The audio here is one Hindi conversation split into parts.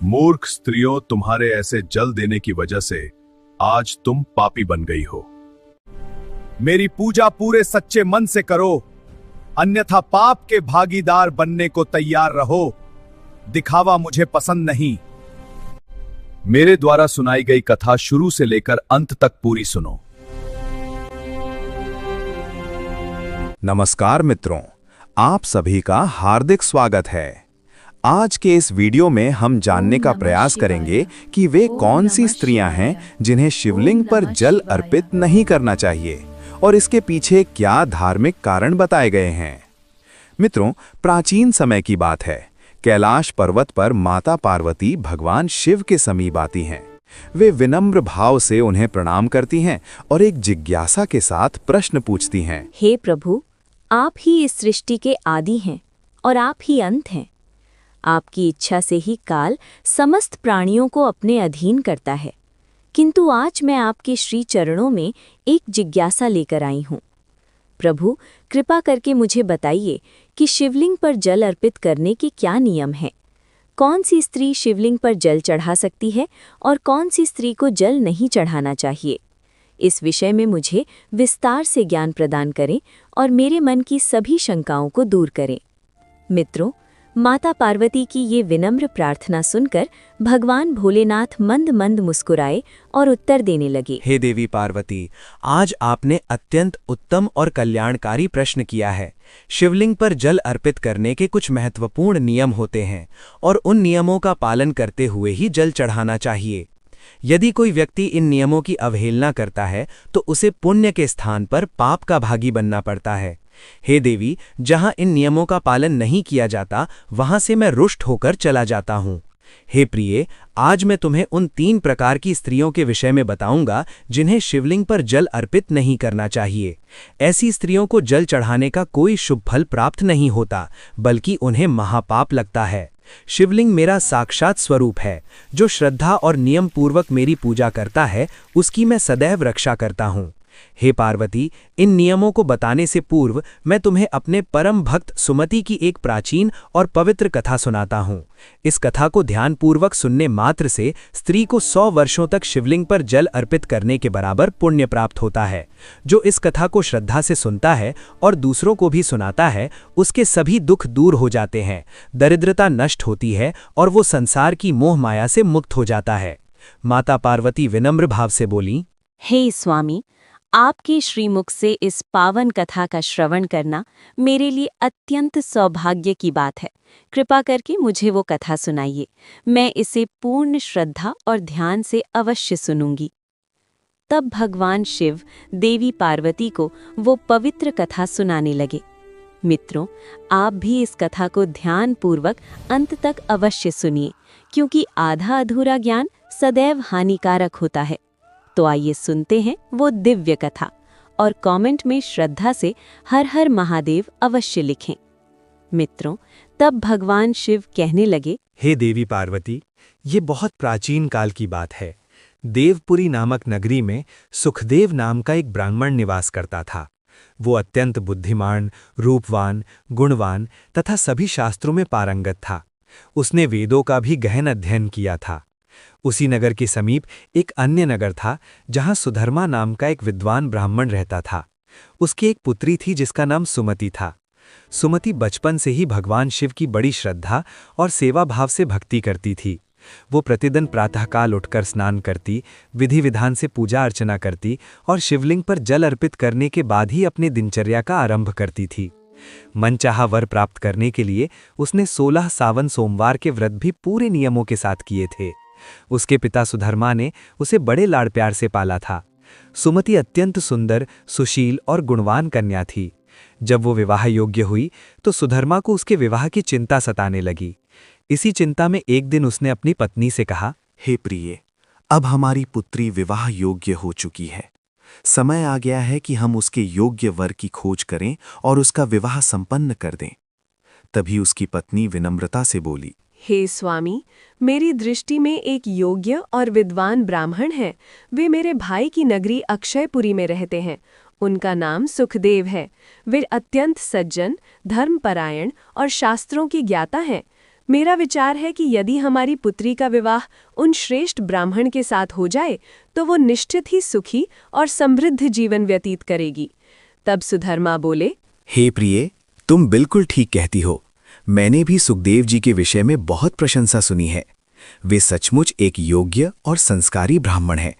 मूर्ख स्त्रियों, तुम्हारे ऐसे जल देने की वजह से आज तुम पापी बन गई हो। मेरी पूजा पूरे सच्चे मन से करो, अन्यथा पाप के भागीदार बनने को तैयार रहो। दिखावा मुझे पसंद नहीं। मेरे द्वारा सुनाई गई कथा शुरू से लेकर अंत तक पूरी सुनो। नमस्कार मित्रों, आप सभी का हार्दिक स्वागत है। आज के इस वीडियो में हम जानने का प्रयास करेंगे कि वे कौन सी स्त्रियां हैं जिन्हें शिवलिंग पर जल अर्पित नहीं करना चाहिए और इसके पीछे क्या धार्मिक कारण बताए गए हैं। मित्रों, प्राचीन समय की बात है। कैलाश पर्वत पर माता पार्वती भगवान शिव के समीप आती हैं। वे विनम्र भाव से उन्हें प्रणाम करती हैं और एक जिज्ञासा के साथ प्रश्न पूछती हैं। हे प्रभु, आप ही इस सृष्टि के आदि हैं और आप ही अंत हैं। आपकी इच्छा से ही काल समस्त प्राणियों को अपने अधीन करता है, किंतु आज मैं आपके श्री चरणों में एक जिज्ञासा लेकर आई हूँ। प्रभु, कृपा करके मुझे बताइए कि शिवलिंग पर जल अर्पित करने के क्या नियम हैं। कौन सी स्त्री शिवलिंग पर जल चढ़ा सकती है और कौन सी स्त्री को जल नहीं चढ़ाना चाहिए। इस विषय में मुझे विस्तार से ज्ञान प्रदान करें और मेरे मन की सभी शंकाओं को दूर करें। मित्रों, माता पार्वती की ये विनम्र प्रार्थना सुनकर भगवान भोलेनाथ मंद मंद मुस्कुराए और उत्तर देने लगे। हे देवी पार्वती, आज आपने अत्यंत उत्तम और कल्याणकारी प्रश्न किया है। शिवलिंग पर जल अर्पित करने के कुछ महत्वपूर्ण नियम होते हैं और उन नियमों का पालन करते हुए ही जल चढ़ाना चाहिए। यदि कोई व्यक्ति इन नियमों की अवहेलना करता है तो उसे पुण्य के स्थान पर पाप का भागी बनना पड़ता है। हे देवी, जहां इन नियमों का पालन नहीं किया जाता वहां से मैं रुष्ट होकर चला जाता हूं। हे प्रिय, आज मैं तुम्हें उन 3 प्रकार की स्त्रियों के विषय में बताऊंगा जिन्हें शिवलिंग पर जल अर्पित नहीं करना चाहिए। ऐसी स्त्रियों को जल चढ़ाने का कोई शुभ फल प्राप्त नहीं होता, बल्कि उन्हें महापाप लगता है। शिवलिंग मेरा साक्षात स्वरूप है। जो श्रद्धा और नियम पूर्वक मेरी पूजा करता है उसकी मैं सदैव रक्षा करता हूँ। हे पार्वती, इन नियमों को बताने से पूर्व मैं तुम्हें अपने परम भक्त सुमति की एक प्राचीन और पवित्र कथा सुनाता हूँ। इस कथा को ध्यानपूर्वक सुनने मात्र से स्त्री को 100 वर्षों तक शिवलिंग पर जल अर्पित करने के बराबर पुण्य प्राप्त होता है। जो इस कथा को श्रद्धा से सुनता है और दूसरों को भी सुनाता है, उसके सभी दुख दूर हो जाते हैं, दरिद्रता नष्ट होती है और वो संसार की मोह माया से मुक्त हो जाता है। माता पार्वती विनम्र भाव से बोली, हे स्वामी, आपके श्रीमुख से इस पावन कथा का श्रवण करना मेरे लिए अत्यंत सौभाग्य की बात है। कृपा करके मुझे वो कथा सुनाइए। मैं इसे पूर्ण श्रद्धा और ध्यान से अवश्य सुनूंगी। तब भगवान शिव देवी पार्वती को वो पवित्र कथा सुनाने लगे। मित्रों, आप भी इस कथा को ध्यानपूर्वक अंत तक अवश्य सुनिए, क्योंकि आधा अधूरा ज्ञान सदैव हानिकारक होता है। तो आइए सुनते हैं वो दिव्य कथा और कमेंट में श्रद्धा से हर हर महादेव अवश्य लिखें। मित्रों, तब भगवान शिव कहने लगे, हे देवी पार्वती, ये बहुत प्राचीन काल की बात है। देवपुरी नामक नगरी में सुखदेव नाम का एक ब्राह्मण निवास करता था। वो अत्यंत बुद्धिमान, रूपवान, गुणवान तथा सभी शास्त्रों में पारंगत था। उसने वेदों का भी गहन अध्ययन किया था। उसी नगर के समीप एक अन्य नगर था जहां सुधर्मा नाम का एक विद्वान ब्राह्मण रहता था। उसकी एक पुत्री थी जिसका नाम सुमति था। सुमति बचपन से ही भगवान शिव की बड़ी श्रद्धा और सेवा भाव से भक्ति करती थी। वो प्रतिदिन प्रातःकाल उठकर स्नान करती, विधि विधान से पूजा अर्चना करती और शिवलिंग पर जल अर्पित करने के बाद ही अपने दिनचर्या का आरंभ करती थी। मनचाहा वर प्राप्त करने के लिए उसने 16 सावन सोमवार के व्रत भी पूरे नियमों के साथ किए थे। उसके पिता सुधर्मा ने उसे बड़े लाड़ प्यार से पाला था। सुमति अत्यंत सुंदर, सुशील और गुणवान कन्या थी। जब वो विवाह योग्य हुई तो सुधर्मा को उसके विवाह की चिंता सताने लगी। इसी चिंता में एक दिन उसने अपनी पत्नी से कहा, हे प्रिय, अब हमारी पुत्री विवाह योग्य हो चुकी है। समय आ गया है कि हम उसके योग्य वर की खोज करें और उसका विवाह संपन्न कर दें। तभी उसकी पत्नी विनम्रता से बोली, हे स्वामी, मेरी दृष्टि में एक योग्य और विद्वान ब्राह्मण है। वे मेरे भाई की नगरी अक्षयपुरी में रहते हैं। उनका नाम सुखदेव है। वे अत्यंत सज्जन, धर्मपरायण और शास्त्रों की ज्ञाता हैं। मेरा विचार है कि यदि हमारी पुत्री का विवाह उन श्रेष्ठ ब्राह्मण के साथ हो जाए तो वो निश्चित ही सुखी और समृद्ध जीवन व्यतीत करेगी। तब सुधर्मा बोले, हे प्रिये, तुम बिल्कुल ठीक कहती हो। मैंने भी सुखदेव जी के विषय में बहुत प्रशंसा सुनी है। वे सचमुच एक योग्य और संस्कारी ब्राह्मण हैं।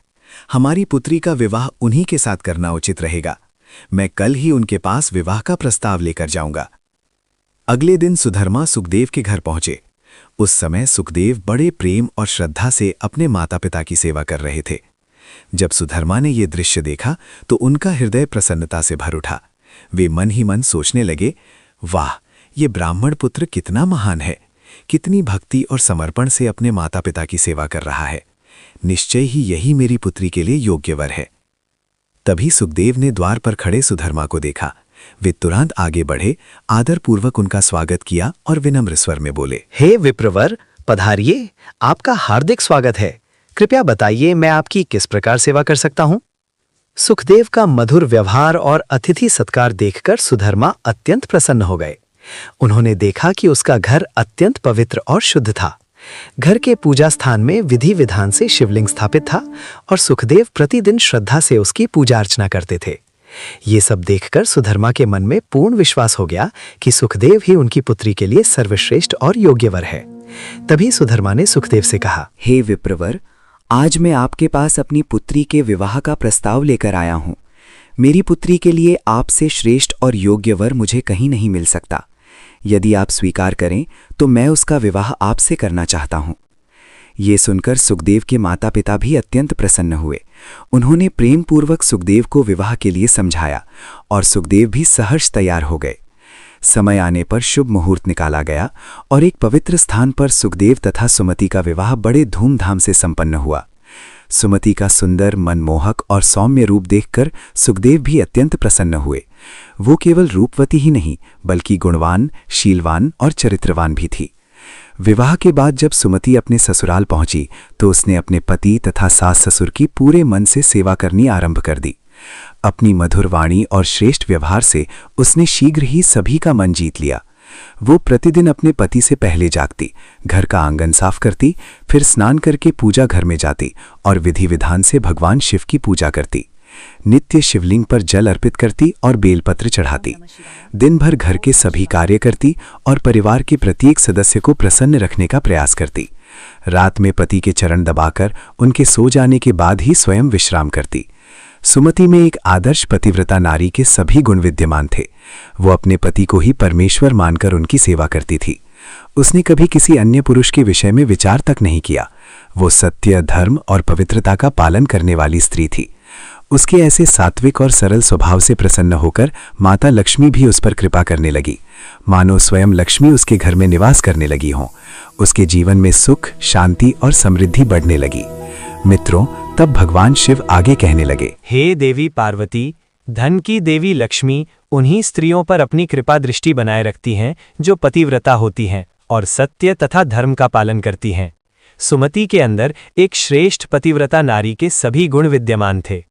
हमारी पुत्री का विवाह उन्हीं के साथ करना उचित रहेगा। मैं कल ही उनके पास विवाह का प्रस्ताव लेकर जाऊंगा। अगले दिन सुधर्मा सुखदेव के घर पहुंचे। उस समय सुखदेव बड़े प्रेम और श्रद्धा से अपने माता पिता की सेवा कर रहे थे। जब सुधर्मा ने ये दृश्य देखा तो उनका हृदय प्रसन्नता से भर उठा। वे मन ही मन सोचने लगे, वाह, ये ब्राह्मण पुत्र कितना महान है, कितनी भक्ति और समर्पण से अपने माता पिता की सेवा कर रहा है। निश्चय ही यही मेरी पुत्री के लिए योग्य वर है। तभी सुखदेव ने द्वार पर खड़े सुधर्मा को देखा। वे तुरंत आगे बढ़े, आदरपूर्वक उनका स्वागत किया और विनम्र स्वर में बोले, हे विप्रवर, पधारिए, आपका हार्दिक स्वागत है। कृपया बताइए, मैं आपकी किस प्रकार सेवा कर सकता हूं? सुखदेव का मधुर व्यवहार और अतिथि सत्कार देखकर सुधर्मा अत्यंत प्रसन्न हो गए। उन्होंने देखा कि उसका घर अत्यंत पवित्र और शुद्ध था। घर के पूजा स्थान में विधि विधान से शिवलिंग स्थापित था और सुखदेव प्रतिदिन श्रद्धा से उसकी पूजा अर्चना करते थे। ये सब देखकर सुधर्मा के मन में पूर्ण विश्वास हो गया कि सुखदेव ही उनकी पुत्री के लिए सर्वश्रेष्ठ और योग्य वर है। तभी सुधर्मा ने सुखदेव से कहा, हे विप्रवर, आज मैं आपके पास अपनी पुत्री के विवाह का प्रस्ताव लेकर आया हूं। मेरी पुत्री के लिए आपसे श्रेष्ठ और योग्य वर मुझे कहीं नहीं मिल सकता। यदि आप स्वीकार करें तो मैं उसका विवाह आपसे करना चाहता हूं। ये सुनकर सुखदेव के माता पिता भी अत्यंत प्रसन्न हुए। उन्होंने प्रेम पूर्वक सुखदेव को विवाह के लिए समझाया और सुखदेव भी सहर्ष तैयार हो गए। समय आने पर शुभ मुहूर्त निकाला गया और एक पवित्र स्थान पर सुखदेव तथा सुमति का विवाह बड़े धूमधाम से संपन्न हुआ। सुमति का सुंदर, मनमोहक और सौम्य रूप देखकर सुखदेव भी अत्यंत प्रसन्न हुए। वो केवल रूपवती ही नहीं बल्कि गुणवान, शीलवान और चरित्रवान भी थी। विवाह के बाद जब सुमति अपने ससुराल पहुंची तो उसने अपने पति तथा सास ससुर की पूरे मन से सेवा करनी आरंभ कर दी। अपनी मधुर वाणी और श्रेष्ठ व्यवहार से उसने शीघ्र ही सभी का मन जीत लिया। वो प्रतिदिन अपने पति से पहले जागती, घर का आंगन साफ करती, फिर स्नान करके पूजा घर में जाती और विधि विधान से भगवान शिव की पूजा करती। नित्य शिवलिंग पर जल अर्पित करती और बेलपत्र चढ़ाती। दिन भर घर के सभी कार्य करती और परिवार के प्रत्येक सदस्य को प्रसन्न रखने का प्रयास करती। रात में पति के चरण दबाकर उनके सो जाने के बाद ही स्वयं विश्राम करती। सुमति में एक आदर्श पतिव्रता नारी के सभी गुण विद्यमान थे। वो अपने पति को ही परमेश्वर मानकर उनकी सेवा करती थी। उसने कभी किसी अन्य पुरुष के विषय में विचार तक नहीं किया। वो सत्य, धर्म और पवित्रता का पालन करने वाली स्त्री थी। उसके ऐसे सात्विक और सरल स्वभाव से प्रसन्न होकर माता लक्ष्मी भी उस पर कृपा करने लगी, मानो स्वयं लक्ष्मी उसके घर में निवास करने लगी हों। उसके जीवन में सुख, शांति और समृद्धि बढ़ने लगी। मित्रों, तब भगवान शिव आगे कहने लगे, हे देवी पार्वती, धन की देवी लक्ष्मी उन्हीं स्त्रियों पर अपनी कृपा दृष्टि बनाए रखती हैं जो पतिव्रता होती हैं और सत्य तथा धर्म का पालन करती हैं। सुमति के अंदर एक श्रेष्ठ पतिव्रता नारी के सभी गुण विद्यमान थे।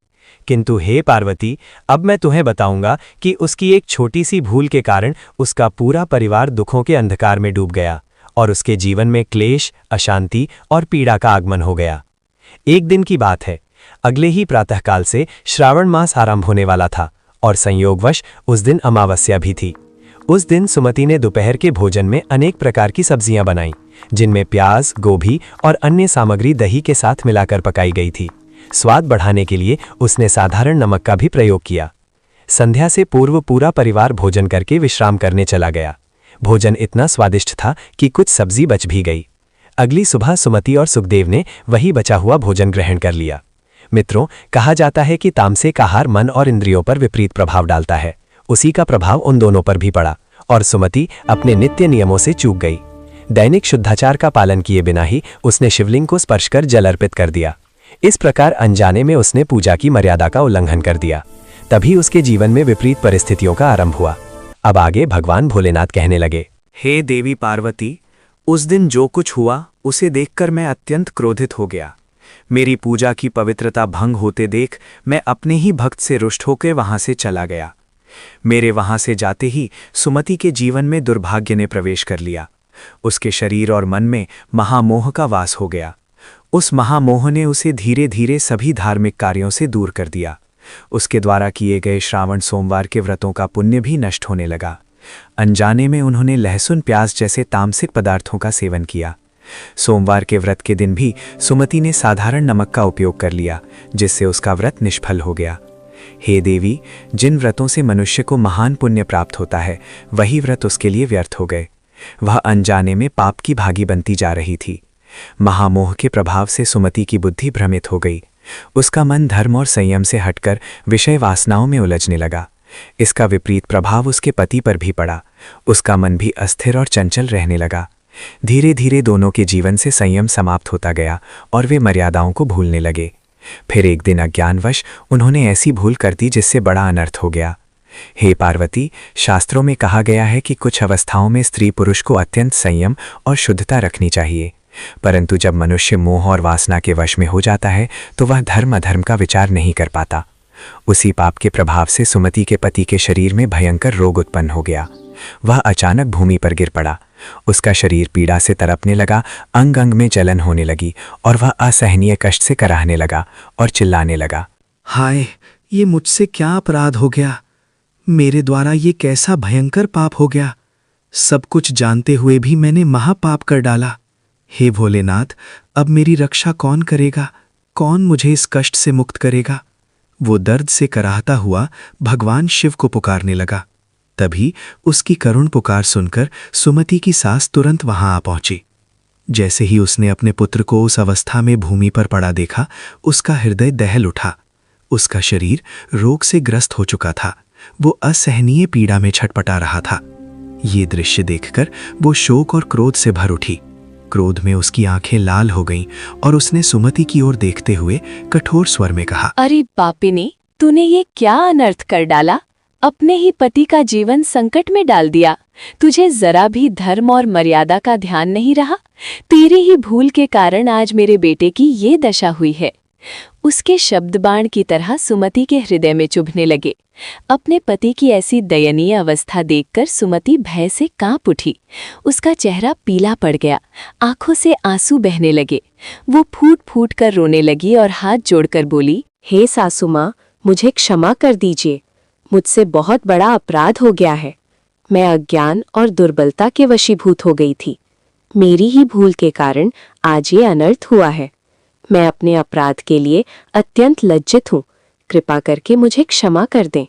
किंतु हे पार्वती, अब मैं तुम्हें बताऊंगा कि उसकी एक छोटी सी भूल के कारण उसका पूरा परिवार दुखों के अंधकार में डूब गया और उसके जीवन में क्लेश, अशांति और पीड़ा का आगमन हो गया। एक दिन की बात है, अगले ही प्रातःकाल से श्रावण मास आरंभ होने वाला था और संयोगवश उस दिन अमावस्या भी थी। उस दिन सुमति ने दोपहर के भोजन में अनेक प्रकार की सब्जियां बनाईं, जिनमें प्याज, गोभी और अन्य सामग्री दही के साथ मिलाकर पकाई गई थी। स्वाद बढ़ाने के लिए उसने साधारण नमक का भी प्रयोग किया। संध्या से पूर्व पूरा परिवार भोजन करके विश्राम करने चला गया। भोजन इतना स्वादिष्ट था कि कुछ सब्जी बच भी गई। अगली सुबह सुमति और सुखदेव ने वही बचा हुआ भोजन ग्रहण कर लिया। मित्रों, कहा जाता है कि तामसिक आहार मन और इंद्रियों पर विपरीत प्रभाव डालता है। उसी का प्रभाव उन दोनों पर भी पड़ा और सुमति अपने नित्य नियमों से चूक गई। दैनिक शुद्धाचार का पालन किए बिना ही उसने शिवलिंग को स्पर्श कर जल अर्पित कर दिया। इस प्रकार अनजाने में उसने पूजा की मर्यादा का उल्लंघन कर दिया। तभी उसके जीवन में विपरीत परिस्थितियों का आरंभ हुआ। अब आगे भगवान भोलेनाथ कहने लगे, हे देवी पार्वती, उस दिन जो कुछ हुआ उसे देखकर मैं अत्यंत क्रोधित हो गया। मेरी पूजा की पवित्रता भंग होते देख मैं अपने ही भक्त से रुष्ट होकर वहां से चला गया। मेरे वहां से जाते ही सुमति के जीवन में दुर्भाग्य ने प्रवेश कर लिया। उसके शरीर और मन में महामोह का वास हो गया। उस महामोह ने उसे धीरे धीरे सभी धार्मिक कार्यों से दूर कर दिया। उसके द्वारा किए गए श्रावण सोमवार के व्रतों का पुण्य भी नष्ट होने लगा। अनजाने में उन्होंने लहसुन प्याज जैसे तामसिक पदार्थों का सेवन किया। सोमवार के व्रत के दिन भी सुमति ने साधारण नमक का उपयोग कर लिया, जिससे उसका व्रत निष्फल हो गया। हे देवी, जिन व्रतों से मनुष्य को महान पुण्य प्राप्त होता है, वही व्रत उसके लिए व्यर्थ हो गए। वह अनजाने में पाप की भागी बनती जा रही थी। महामोह के प्रभाव से सुमति की बुद्धि भ्रमित हो गई। उसका मन धर्म और संयम से हटकर विषय वासनाओं में उलझने लगा। इसका विपरीत प्रभाव उसके पति पर भी पड़ा। उसका मन भी अस्थिर और चंचल रहने लगा। धीरे धीरे दोनों के जीवन से संयम समाप्त होता गया और वे मर्यादाओं को भूलने लगे। फिर एक दिन अज्ञानवश उन्होंने ऐसी भूल कर दी जिससे बड़ा अनर्थ हो गया। हे पार्वती, शास्त्रों में कहा गया है कि कुछ अवस्थाओं में स्त्री पुरुष को अत्यंत संयम और शुद्धता रखनी चाहिए, परंतु जब मनुष्य मोह और वासना के वश में हो जाता है तो वह धर्म अधर्म का विचार नहीं कर पाता। उसी पाप के प्रभाव से सुमति के पति के शरीर में भयंकर रोग उत्पन्न हो गया। वह अचानक भूमि पर गिर पड़ा। उसका शरीर पीड़ा से तड़पने लगा, अंग अंग में जलन होने लगी और वह असहनीय कष्ट से कराहने लगा और चिल्लाने लगा, हाय, ये मुझसे क्या अपराध हो गया? मेरे द्वारा ये कैसा भयंकर पाप हो गया? सब कुछ जानते हुए भी मैंने महापाप कर डाला। हे भोलेनाथ, अब मेरी रक्षा कौन करेगा? कौन मुझे इस कष्ट से मुक्त करेगा? वो दर्द से कराहता हुआ भगवान शिव को पुकारने लगा। तभी उसकी करुण पुकार सुनकर सुमति की सास तुरंत वहां आ पहुंची। जैसे ही उसने अपने पुत्र को उस अवस्था में भूमि पर पड़ा देखा, उसका हृदय दहल उठा। उसका शरीर रोग से ग्रस्त हो चुका था। वो असहनीय पीड़ा में छटपटा रहा था। ये दृश्य देखकर वो शोक और क्रोध से भर उठी। क्रोध में उसकी आंखें लाल हो गईं और उसने सुमति की ओर देखते हुए कठोर स्वर में कहा, अरे पापिनी, तूने ये क्या अनर्थ कर डाला? अपने ही पति का जीवन संकट में डाल दिया। तुझे जरा भी धर्म और मर्यादा का ध्यान नहीं रहा। तेरी ही भूल के कारण आज मेरे बेटे की ये दशा हुई है। उसके शब्द बाण की तरह सुमति के हृदय में चुभने लगे। अपने पति की ऐसी दयनीय अवस्था देखकर सुमति भय से कांप उठी। उसका चेहरा पीला पड़ गया, आंखों से आंसू बहने लगे। वो फूट फूट कर रोने लगी और हाथ जोड़कर बोली, हे सासू माँ, मुझे क्षमा कर दीजिए। मुझसे बहुत बड़ा अपराध हो गया है। मैं अज्ञान और दुर्बलता के वशीभूत हो गई थी। मेरी ही भूल के कारण आज ये अनर्थ हुआ है। मैं अपने अपराध के लिए अत्यंत लज्जित हूँ। कृपा करके मुझे क्षमा कर दें।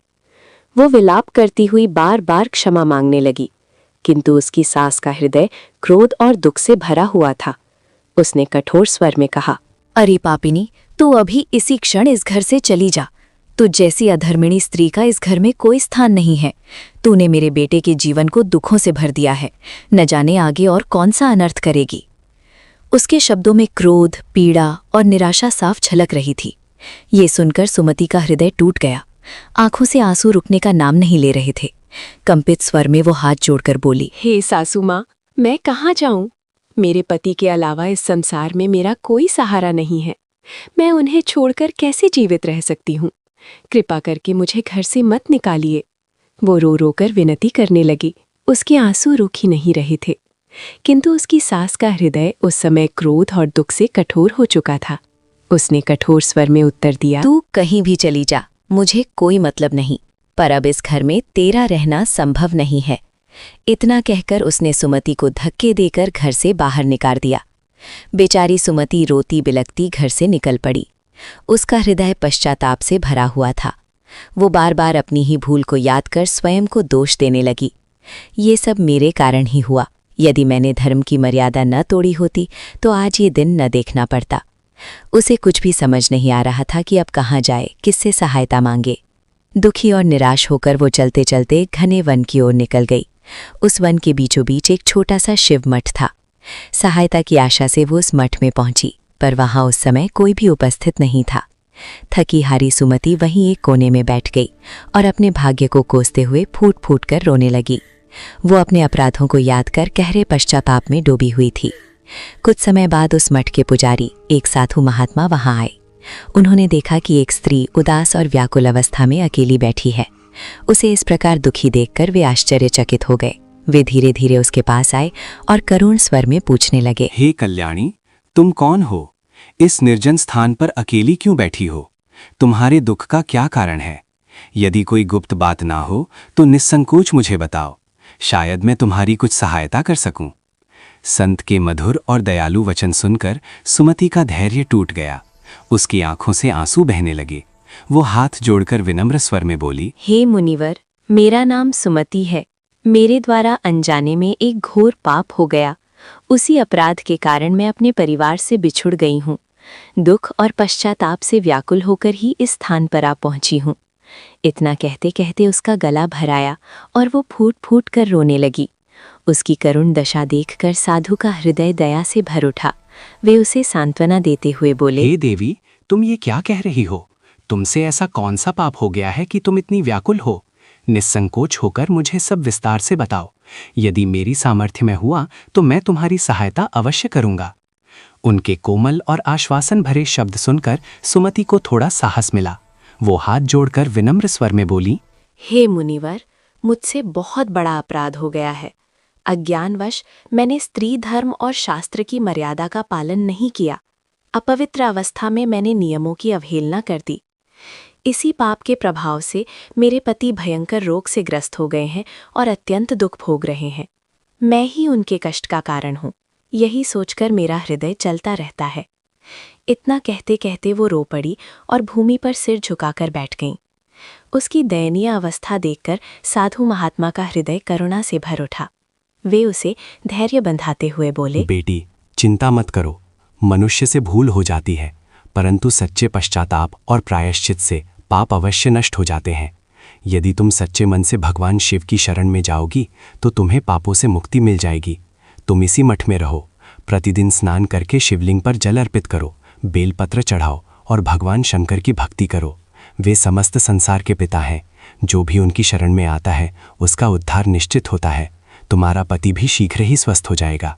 वो विलाप करती हुई बार बार क्षमा मांगने लगी, किंतु उसकी सास का हृदय क्रोध और दुख से भरा हुआ था। उसने कठोर स्वर में कहा, अरे पापिनी, तू अभी इसी क्षण इस घर से चली जा। तुझ जैसी अधर्मिणी स्त्री का इस घर में कोई स्थान नहीं है। तूने मेरे बेटे के जीवन को दुखों से भर दिया है। न जाने आगे और कौन सा अनर्थ करेगी। उसके शब्दों में क्रोध, पीड़ा और निराशा साफ झलक रही थी। ये सुनकर सुमति का हृदय टूट गया। आंखों से आंसू रुकने का नाम नहीं ले रहे थे। कंपित स्वर में वो हाथ जोड़कर बोली, हे सासू माँ, मैं कहाँ जाऊं? मेरे पति के अलावा इस संसार में मेरा कोई सहारा नहीं है। मैं उन्हें छोड़कर कैसे जीवित रह सकती हूँ? कृपा करके मुझे घर से मत निकालिए। वो रो रो कर विनती करने लगी। उसके आंसू रुक ही नहीं रहे थे, किंतु उसकी सास का हृदय उस समय क्रोध और दुख से कठोर हो चुका था। उसने कठोर स्वर में उत्तर दिया, तू कहीं भी चली जा, मुझे कोई मतलब नहीं, पर अब इस घर में तेरा रहना संभव नहीं है। इतना कहकर उसने सुमति को धक्के देकर घर से बाहर निकाल दिया। बेचारी सुमति रोती बिलखती घर से निकल पड़ी। उसका हृदय पश्चाताप से भरा हुआ था। वो बार बार अपनी ही भूल को याद कर स्वयं को दोष देने लगी। ये सब मेरे कारण ही हुआ। यदि मैंने धर्म की मर्यादा न तोड़ी होती तो आज ये दिन न देखना पड़ता। उसे कुछ भी समझ नहीं आ रहा था कि अब कहाँ जाए, किससे सहायता मांगे। दुखी और निराश होकर वो चलते चलते घने वन की ओर निकल गई। उस वन के बीचों बीच एक छोटा सा शिव मठ था। सहायता की आशा से वो उस मठ में पहुंची, पर वहां उस समय कोई भी उपस्थित नहीं था। थकी हारी सुमति वहीं एक कोने में बैठ गई और अपने भाग्य को कोसते हुए फूट फूट कर रोने लगी। वो अपने अपराधों को याद कर गहरे पश्चाताप में डूबी हुई थी। कुछ समय बाद उस मठ के पुजारी, एक साधु महात्मा वहां आए। उन्होंने देखा कि एक स्त्री उदास और व्याकुल अवस्था में अकेली बैठी है। उसे इस प्रकार दुखी देखकर वे आश्चर्यचकित हो गए। वे धीरे धीरे उसके पास आए और करुण स्वर में पूछने लगे, हे कल्याणी, तुम कौन हो? इस निर्जन स्थान पर अकेली क्यों बैठी हो? तुम्हारे दुख का क्या कारण है? यदि कोई गुप्त बात ना हो तो निस्संकोच मुझे बताओ, शायद मैं तुम्हारी कुछ सहायता कर सकूं। संत के मधुर और दयालु वचन सुनकर सुमति का धैर्य टूट गया। उसकी आंखों से आंसू बहने लगे। वो हाथ जोड़कर विनम्र स्वर में बोली, हे मुनिवर, मेरा नाम सुमति है। मेरे द्वारा अनजाने में एक घोर पाप हो गया। उसी अपराध के कारण मैं अपने परिवार से बिछुड़ गई हूँ। दुख और पश्चाताप से व्याकुल होकर ही इस स्थान पर आ पहुंची हूँ। इतना कहते कहते उसका गला भराया और वो फूट फूट कर रोने लगी। उसकी करुण दशा देखकर साधु का हृदय दया से भर उठा। वे उसे सांत्वना देते हुए बोले, हे देवी, तुम ये क्या कह रही हो? तुमसे ऐसा कौन सा पाप हो गया है कि तुम इतनी व्याकुल हो? निस्संकोच होकर मुझे सब विस्तार से बताओ। यदि मेरी सामर्थ्य में हुआ तो मैं तुम्हारी सहायता अवश्य करूंगा। उनके कोमल और आश्वासन भरे शब्द सुनकर सुमति को थोड़ा साहस मिला। वो हाथ जोड़कर विनम्र स्वर में बोली, हे मुनिवर, मुझसे बहुत बड़ा अपराध हो गया है। अज्ञानवश मैंने स्त्री धर्म और शास्त्र की मर्यादा का पालन नहीं किया। अपवित्र अवस्था में मैंने नियमों की अवहेलना कर दी। इसी पाप के प्रभाव से मेरे पति भयंकर रोग से ग्रस्त हो गए हैं और अत्यंत दुख भोग रहे हैं। मैं ही उनके कष्ट का कारण हूँ, यही सोचकर मेरा हृदय चलता रहता है। इतना कहते कहते वो रो पड़ी और भूमि पर सिर झुकाकर बैठ गईं। उसकी दयनीय अवस्था देखकर साधु महात्मा का हृदय करुणा से भर उठा। वे उसे धैर्य बंधाते हुए बोले, बेटी, चिंता मत करो। मनुष्य से भूल हो जाती है, परंतु सच्चे पश्चाताप और प्रायश्चित से पाप अवश्य नष्ट हो जाते हैं। यदि तुम सच्चे मन से भगवान शिव की शरण में जाओगी तो तुम्हें पापों से मुक्ति मिल जाएगी। तुम इसी मठ में रहो, प्रतिदिन स्नान करके शिवलिंग पर जल अर्पित करो, बेलपत्र चढ़ाओ और भगवान शंकर की भक्ति करो। वे समस्त संसार के पिता हैं। जो भी उनकी शरण में आता है उसका उद्धार निश्चित होता है। तुम्हारा पति भी शीघ्र ही स्वस्थ हो जाएगा।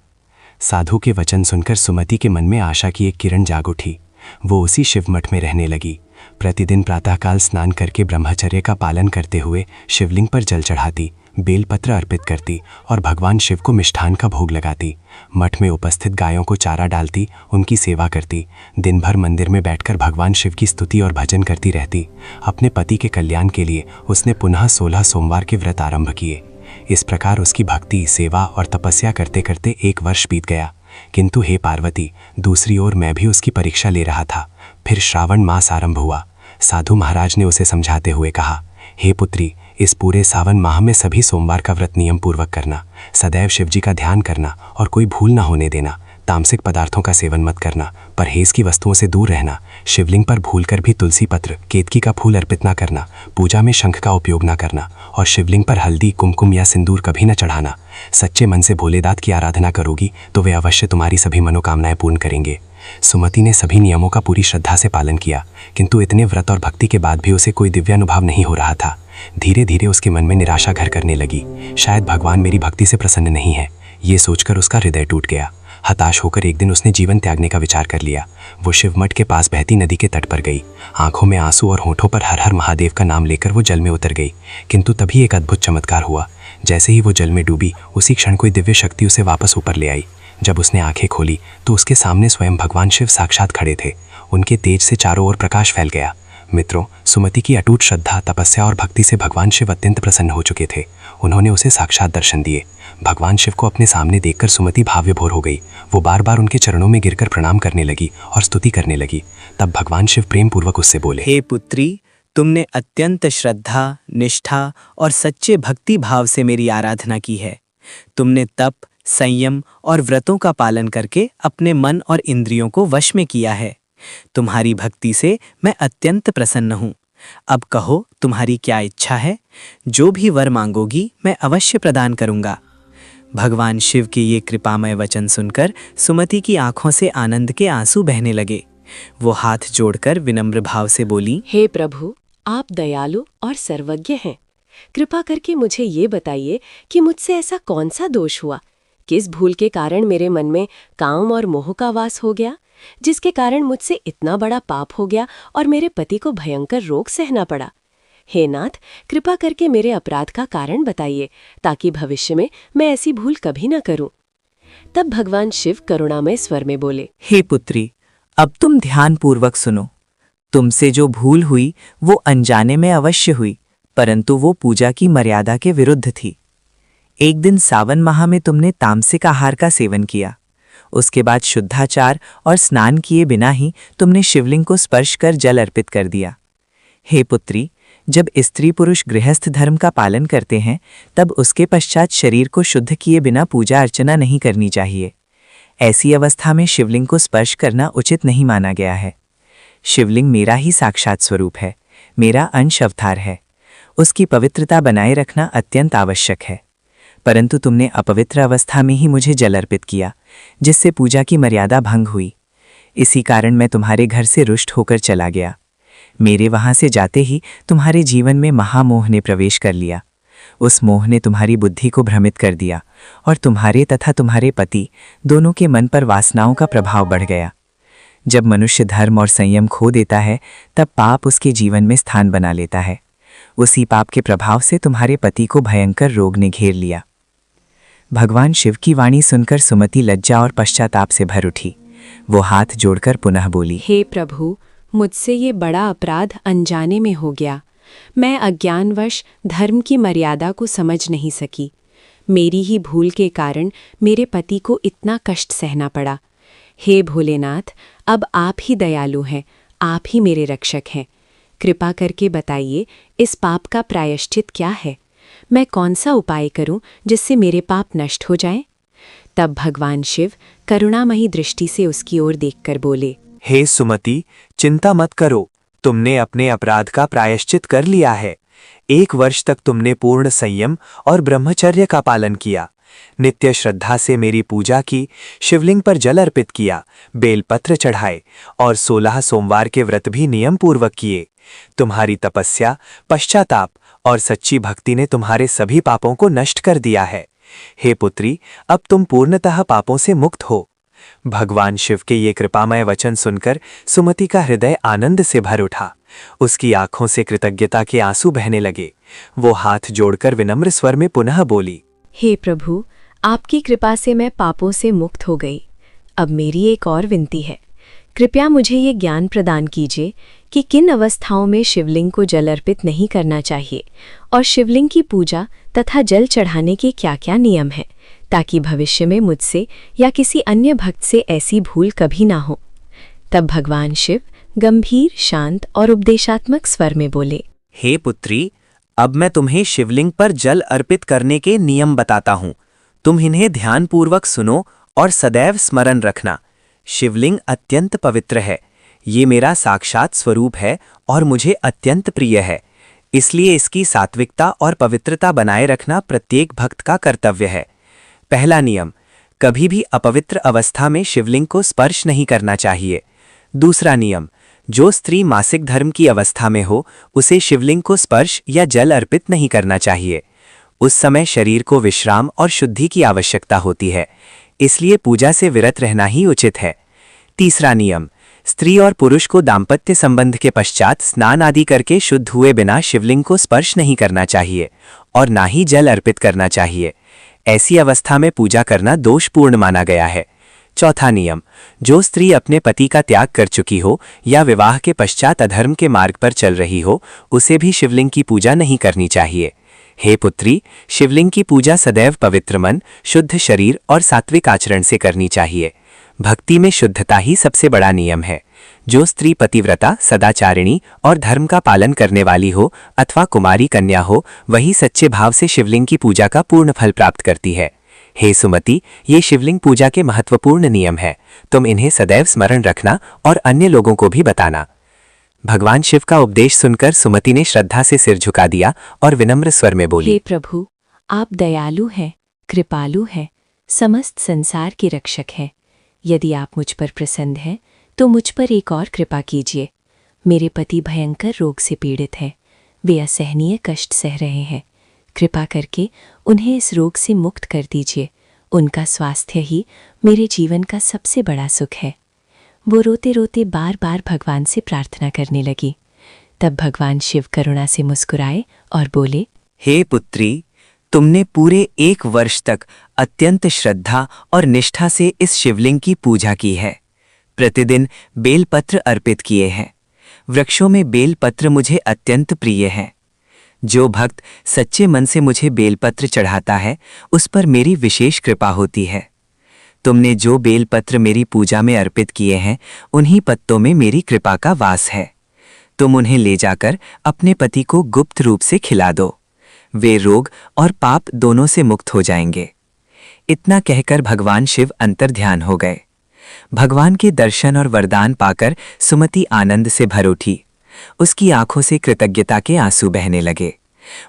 साधु के वचन सुनकर सुमति के मन में आशा की एक किरण जाग उठी। वो उसी शिव मठ में रहने लगी। प्रतिदिन प्रातःकाल स्नान करके ब्रह्मचर्य का पालन करते हुए शिवलिंग पर जल चढ़ाती, बेलपत्र अर्पित करती और भगवान शिव को मिष्ठान का भोग लगाती। मठ में उपस्थित गायों को चारा डालती, उनकी सेवा करती। दिन भर मंदिर में बैठकर भगवान शिव की स्तुति और भजन करती रहती। अपने पति के कल्याण के लिए उसने पुनः 16 सोमवार के व्रत आरंभ किए। इस प्रकार उसकी भक्ति, सेवा और तपस्या करते करते 1 वर्ष बीत गया। किंतु हे पार्वती, दूसरी ओर मैं भी उसकी परीक्षा ले रहा था। फिर श्रावण मास आरंभ हुआ। साधु महाराज ने उसे समझाते हुए कहा, हे पुत्री, इस पूरे सावन माह में सभी सोमवार का व्रत नियम पूर्वक करना, सदैव शिवजी का ध्यान करना और कोई भूल न होने देना। तामसिक पदार्थों का सेवन मत करना, परहेज की वस्तुओं से दूर रहना। शिवलिंग पर भूलकर भी तुलसी पत्र, केतकी का फूल अर्पित न करना। पूजा में शंख का उपयोग न करना और शिवलिंग पर हल्दी, कुमकुम या सिंदूर कभी न चढ़ाना। सच्चे मन से भोलेदात की आराधना करोगी तो वे अवश्य तुम्हारी सभी मनोकामनाएं पूर्ण करेंगे। सुमति ने सभी नियमों का पूरी श्रद्धा से पालन किया, किंतु इतने व्रत और भक्ति के बाद भी उसे कोई दिव्यानुभव नहीं हो रहा था। धीरे धीरे उसके मन में निराशा घर करने लगी। शायद भगवान मेरी भक्ति से प्रसन्न नहीं है, ये सोचकर उसका हृदय टूट गया। हताश होकर एक दिन उसने जीवन त्यागने का विचार कर लिया। वो शिवमठ के पास बहती नदी के तट पर गई। आंखों में आंसू और होठों पर हर हर महादेव का नाम लेकर वो जल में उतर गई। किंतु तभी एक अद्भुत चमत्कार हुआ। जैसे ही वो जल में डूबी, उसी क्षण कोई दिव्य शक्ति उसे वापस ऊपर ले आई। जब उसने आंखें खोली तो उसके सामने स्वयं भगवान शिव साक्षात खड़े थे। उनके तेज से चारों ओर प्रकाश फैल गया। मित्रों, सुमति की अटूट श्रद्धा, तपस्या और भक्ति से भगवान शिव अत्यंत प्रसन्न हो चुके थे। उन्होंने उसे साक्षात दर्शन दिए। भगवान शिव को अपने सामने देखकर सुमति भावविभोर हो गई। वो बार बार उनके चरणों में गिरकर प्रणाम करने लगी और स्तुति करने लगी। तब भगवान शिव प्रेम पूर्वक उससे बोले, हे पुत्री, तुमने अत्यंत श्रद्धा, निष्ठा और सच्चे भक्ति भाव से मेरी आराधना की है। तुमने तप, संयम और व्रतों का पालन करके अपने मन और इंद्रियों को वश में किया है। तुम्हारी भक्ति से मैं अत्यंत प्रसन्न हूँ। अब कहो, तुम्हारी क्या इच्छा है? जो भी वर मांगोगी मैं अवश्य प्रदान करूँगा। भगवान शिव के ये कृपामय वचन सुनकर सुमति की आंखों से आनंद के आंसू बहने लगे। वो हाथ जोड़कर विनम्र भाव से बोली, हे प्रभु, आप दयालु और सर्वज्ञ हैं। कृपा करके मुझे ये बताइए कि मुझसे ऐसा कौन सा दोष हुआ, किस भूल के कारण मेरे मन में काम और मोह का वास हो गया, जिसके कारण मुझसे इतना बड़ा पाप हो गया और मेरे पति को भयंकर रोग सहना पड़ा। हे नाथ, कृपा करके मेरे अपराध का कारण बताइए ताकि भविष्य में मैं ऐसी भूल कभी न करूं। तब भगवान शिव करुणामय स्वर में बोले, हे पुत्री, अब तुम ध्यानपूर्वक सुनो। तुमसे जो भूल हुई वो अनजाने में अवश्य हुई, परंतु वो पूजा की मर्यादा के विरुद्ध थी। एक दिन सावन माह में तुमने तामसिक आहार का सेवन किया। उसके बाद शुद्धाचार और स्नान किए बिना ही तुमने शिवलिंग को स्पर्श कर जल अर्पित कर दिया। हे पुत्री, जब स्त्री पुरुष गृहस्थ धर्म का पालन करते हैं तब उसके पश्चात शरीर को शुद्ध किए बिना पूजा अर्चना नहीं करनी चाहिए। ऐसी अवस्था में शिवलिंग को स्पर्श करना उचित नहीं माना गया है। शिवलिंग मेरा ही साक्षात स्वरूप है, मेरा अंश अवतार है। उसकी पवित्रता बनाए रखना अत्यंत आवश्यक है, परंतु तुमने अपवित्र अवस्था में ही मुझे जल अर्पित किया, जिससे पूजा की मर्यादा भंग हुई। इसी कारण मैं तुम्हारे घर से रुष्ट होकर चला गया। मेरे वहां से जाते ही तुम्हारे जीवन में महामोह ने प्रवेश कर लिया। उस मोह ने तुम्हारी बुद्धि को भ्रमित कर दिया और तुम्हारे तथा तुम्हारे पति दोनों के मन पर वासनाओं का प्रभाव बढ़ गया। जब मनुष्य धर्म और संयम खो देता है तब पाप उसके जीवन में स्थान बना लेता है। उसी पाप के प्रभाव से तुम्हारे पति को भयंकर रोग ने घेर लिया। भगवान शिव की वाणी सुनकर सुमति लज्जा और पश्चाताप से भर उठी। वो हाथ जोड़कर पुनः बोली, हे प्रभु, मुझसे ये बड़ा अपराध अनजाने में हो गया। मैं अज्ञानवश धर्म की मर्यादा को समझ नहीं सकी। मेरी ही भूल के कारण मेरे पति को इतना कष्ट सहना पड़ा। हे भोलेनाथ, अब आप ही दयालु हैं, आप ही मेरे रक्षक हैं। कृपा करके बताइए, इस पाप का प्रायश्चित क्या है? मैं कौन सा उपाय करूं जिससे मेरे पाप नष्ट हो जाएं? तब भगवान शिव करुणामयी दृष्टि से उसकी ओर देखकर बोले, हे सुमति, चिंता मत करो, तुमने अपने अपराध का प्रायश्चित कर लिया है। 1 वर्ष तक तुमने पूर्ण संयम और ब्रह्मचर्य का पालन किया, नित्य श्रद्धा से मेरी पूजा की, शिवलिंग पर जल अर्पित किया, बेलपत्र चढ़ाए और 16 सोमवार के व्रत भी नियम पूर्वक किए। तुम्हारी तपस्या, पश्चाताप और सच्ची भक्ति ने तुम्हारे सभी पापों को नष्ट कर दिया है। हे पुत्री, अब तुम पूर्णतः पापों से मुक्त हो। भगवान शिव के ये कृपामय वचन सुनकर सुमति का हृदय आनंद से भर उठा। उसकी आंखों से कृतज्ञता के आंसू बहने लगे। वो हाथ जोड़कर विनम्र स्वर में पुनः बोली, हे प्रभु, आपकी कृपा से मैं पापों से मुक्त हो गई। अब मेरी एक और विनती है, कृपया मुझे ये ज्ञान प्रदान कीजिए कि किन अवस्थाओं में शिवलिंग को जल अर्पित नहीं करना चाहिए और शिवलिंग की पूजा तथा जल चढ़ाने के क्या-क्या नियम हैं, ताकि भविष्य में मुझसे या किसी अन्य भक्त से ऐसी भूल कभी ना हो। तब भगवान शिव गंभीर, शांत और उपदेशात्मक स्वर में बोले, हे पुत्री, अब मैं तुम्हें शिवलिंग पर जल अर्पित करने के नियम बताता हूँ। तुम इन्हें ध्यानपूर्वक सुनो और सदैव स्मरण रखना। शिवलिंग अत्यंत पवित्र है, ये मेरा साक्षात स्वरूप है और मुझे अत्यंत प्रिय है। इसलिए इसकी सात्विकता और पवित्रता बनाए रखना प्रत्येक भक्त का कर्तव्य है। पहला नियम, कभी भी अपवित्र अवस्था में शिवलिंग को स्पर्श नहीं करना चाहिए। दूसरा नियम, जो स्त्री मासिक धर्म की अवस्था में हो उसे शिवलिंग को स्पर्श या जल अर्पित नहीं करना चाहिए। उस समय शरीर को विश्राम और शुद्धि की आवश्यकता होती है, इसलिए पूजा से विरत रहना ही उचित है। तीसरा नियम, स्त्री और पुरुष को दाम्पत्य संबंध के पश्चात स्नान आदि करके शुद्ध हुए बिना शिवलिंग को स्पर्श नहीं करना चाहिए और ना ही जल अर्पित करना चाहिए। ऐसी अवस्था में पूजा करना दोषपूर्ण माना गया है। चौथा नियम, जो स्त्री अपने पति का त्याग कर चुकी हो या विवाह के पश्चात अधर्म के मार्ग पर चल रही हो उसे भी शिवलिंग की पूजा नहीं करनी चाहिए। हे पुत्री, शिवलिंग की पूजा सदैव पवित्र मन, शुद्ध शरीर और सात्विक आचरण से करनी चाहिए। भक्ति में शुद्धता ही सबसे बड़ा नियम है। जो स्त्री पतिव्रता, सदाचारिणी और धर्म का पालन करने वाली हो अथवा कुमारी कन्या हो, वही सच्चे भाव से शिवलिंग की पूजा का पूर्ण फल प्राप्त करती है। हे सुमति, ये शिवलिंग पूजा के महत्वपूर्ण नियम है। तुम इन्हें सदैव स्मरण रखना और अन्य लोगों को भी बताना। भगवान शिव का उपदेश सुनकर सुमति ने श्रद्धा से सिर झुका दिया और विनम्र स्वर में बोली, हे प्रभु, आप दयालु हैं, कृपालु हैं, समस्त संसार के रक्षक हैं। यदि आप मुझ पर प्रसन्न हैं तो मुझ पर एक और कृपा कीजिए। मेरे पति भयंकर रोग से पीड़ित हैं, वे असहनीय कष्ट सह रहे हैं। कृपा करके उन्हें इस रोग से मुक्त कर दीजिए। उनका स्वास्थ्य ही मेरे जीवन का सबसे बड़ा सुख है। वो रोते रोते बार बार भगवान से प्रार्थना करने लगी। तब भगवान शिव करुणा से मुस्कुराए और बोले, हे पुत्री, तुमने पूरे 1 वर्ष तक अत्यंत श्रद्धा और निष्ठा से इस शिवलिंग की पूजा की है। प्रतिदिन बेलपत्र अर्पित किए हैं। वृक्षों में बेलपत्र मुझे अत्यंत प्रिय है। जो भक्त सच्चे मन से मुझे बेलपत्र चढ़ाता है, उस पर मेरी विशेष कृपा होती है। तुमने जो बेलपत्र मेरी पूजा में अर्पित किए हैं, उन्हीं पत्तों में मेरी कृपा का वास है। तुम उन्हें ले जाकर अपने पति को गुप्त रूप से खिला दो। वे रोग और पाप दोनों से मुक्त हो जाएंगे। इतना कहकर भगवान शिव अंतर्ध्यान हो गए। भगवान के दर्शन और वरदान पाकर सुमति आनंद से भर उठी। उसकी आंखों से कृतज्ञता के आंसू बहने लगे।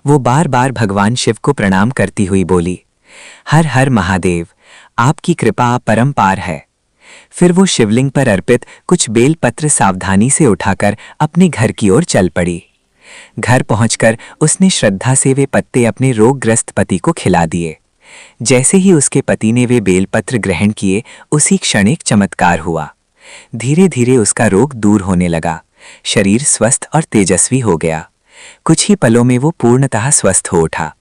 वो बार बार भगवान शिव को प्रणाम करती हुई बोली, हर हर महादेव, आपकी कृपा परम्पार है। फिर वो शिवलिंग पर अर्पित कुछ बेलपत्र सावधानी से उठाकर अपने घर की ओर चल पड़ी। घर पहुंचकर उसने श्रद्धा से वे पत्ते अपने रोगग्रस्त पति को खिला दिए। जैसे ही उसके पति ने वे बेलपत्र ग्रहण किए, उसी क्षण एक चमत्कार हुआ। धीरे धीरे उसका रोग दूर होने लगा। शरीर स्वस्थ और तेजस्वी हो गया। कुछ ही पलों में वो पूर्णतः स्वस्थ हो उठा।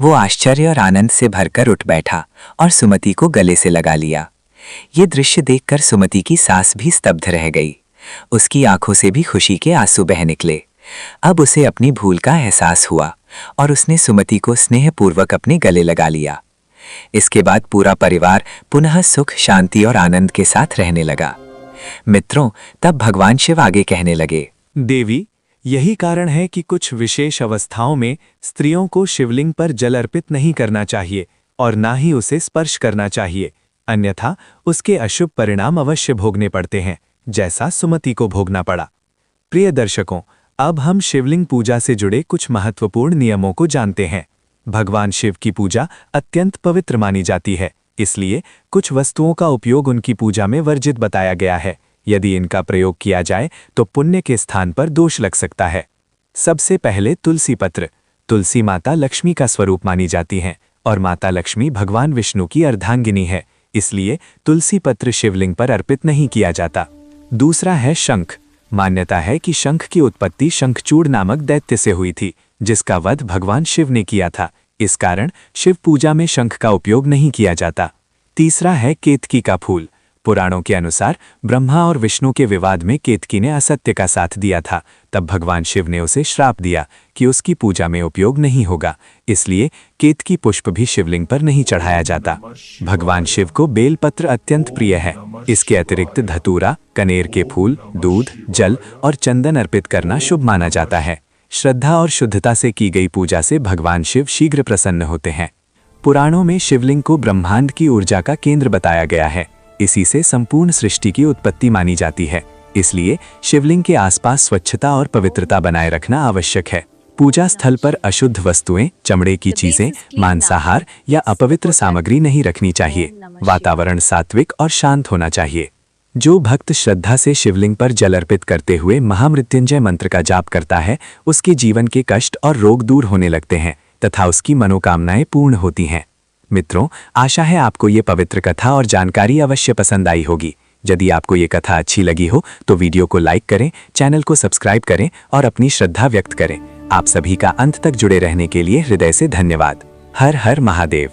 वो आश्चर्य और आनंद से भरकर उठ बैठा और सुमति को गले से लगा लिया। ये दृश्य देखकर सुमति की सांस भी स्तब्ध रह गई। उसकी आंखों से भी खुशी के आंसू बह निकले। अब उसे अपनी भूल का एहसास हुआ और उसने सुमति को स्नेहपूर्वक अपने गले लगा लिया। इसके बाद पूरा परिवार पुनः सुख, शांति और आनंद के साथ रहने लगा। मित्रों, तब भगवान शिव आगे कहने लगे, देवी, यही कारण है कि कुछ विशेष अवस्थाओं में स्त्रियों को शिवलिंग पर जल अर्पित नहीं करना चाहिए और ना ही उसे स्पर्श करना चाहिए, अन्यथा उसके अशुभ परिणाम अवश्य भोगने पड़ते हैं, जैसा सुमति को भोगना पड़ा। प्रिय दर्शकों, अब हम शिवलिंग पूजा से जुड़े कुछ महत्वपूर्ण नियमों को जानते हैं। भगवान शिव की पूजा अत्यंत पवित्र मानी जाती है, इसलिए कुछ वस्तुओं का उपयोग उनकी पूजा में वर्जित बताया गया है। यदि इनका प्रयोग किया जाए तो पुण्य के स्थान पर दोष लग सकता है। सबसे पहले तुलसी पत्र। तुलसी माता लक्ष्मी का स्वरूप मानी जाती हैं और माता लक्ष्मी भगवान विष्णु की अर्धांगिनी है, इसलिए तुलसी पत्र शिवलिंग पर अर्पित नहीं किया जाता। दूसरा है शंख। मान्यता है कि शंख की उत्पत्ति शंखचूड़ नामक दैत्य से हुई थी, जिसका वध भगवान शिव ने किया था। इस कारण शिव पूजा में शंख का उपयोग नहीं किया जाता। तीसरा है केतकी का फूल। पुराणों के अनुसार ब्रह्मा और विष्णु के विवाद में केतकी ने असत्य का साथ दिया था। तब भगवान शिव ने उसे श्राप दिया कि उसकी पूजा में उपयोग नहीं होगा, इसलिए केतकी पुष्प भी शिवलिंग पर नहीं चढ़ाया जाता। भगवान शिव को बेलपत्र अत्यंत प्रिय है। इसके अतिरिक्त धतूरा, कनेर के फूल, दूध, जल और चंदन अर्पित करना शुभ माना जाता है। श्रद्धा और शुद्धता से की गई पूजा से भगवान शिव शीघ्र प्रसन्न होते हैं। पुराणों में शिवलिंग को ब्रह्मांड की ऊर्जा का केंद्र बताया गया है। इसी से संपूर्ण सृष्टि की उत्पत्ति मानी जाती है, इसलिए शिवलिंग के आसपास स्वच्छता और पवित्रता बनाए रखना आवश्यक है। पूजा स्थल पर अशुद्ध वस्तुएं, चमड़े की चीजें, मांसाहार या अपवित्र सामग्री नहीं रखनी चाहिए। वातावरण सात्विक और शांत होना चाहिए। जो भक्त श्रद्धा से शिवलिंग पर जल अर्पित करते हुए महामृत्युंजय मंत्र का जाप करता है, उसके जीवन के कष्ट और रोग दूर होने लगते हैं तथा उसकी मनोकामनाएं पूर्ण होती हैं। मित्रों, आशा है आपको ये पवित्र कथा और जानकारी अवश्य पसंद आई होगी। यदि आपको ये कथा अच्छी लगी हो तो वीडियो को लाइक करें, चैनल को सब्सक्राइब करें और अपनी श्रद्धा व्यक्त करें। आप सभी का अंत तक जुड़े रहने के लिए हृदय से धन्यवाद। हर हर महादेव।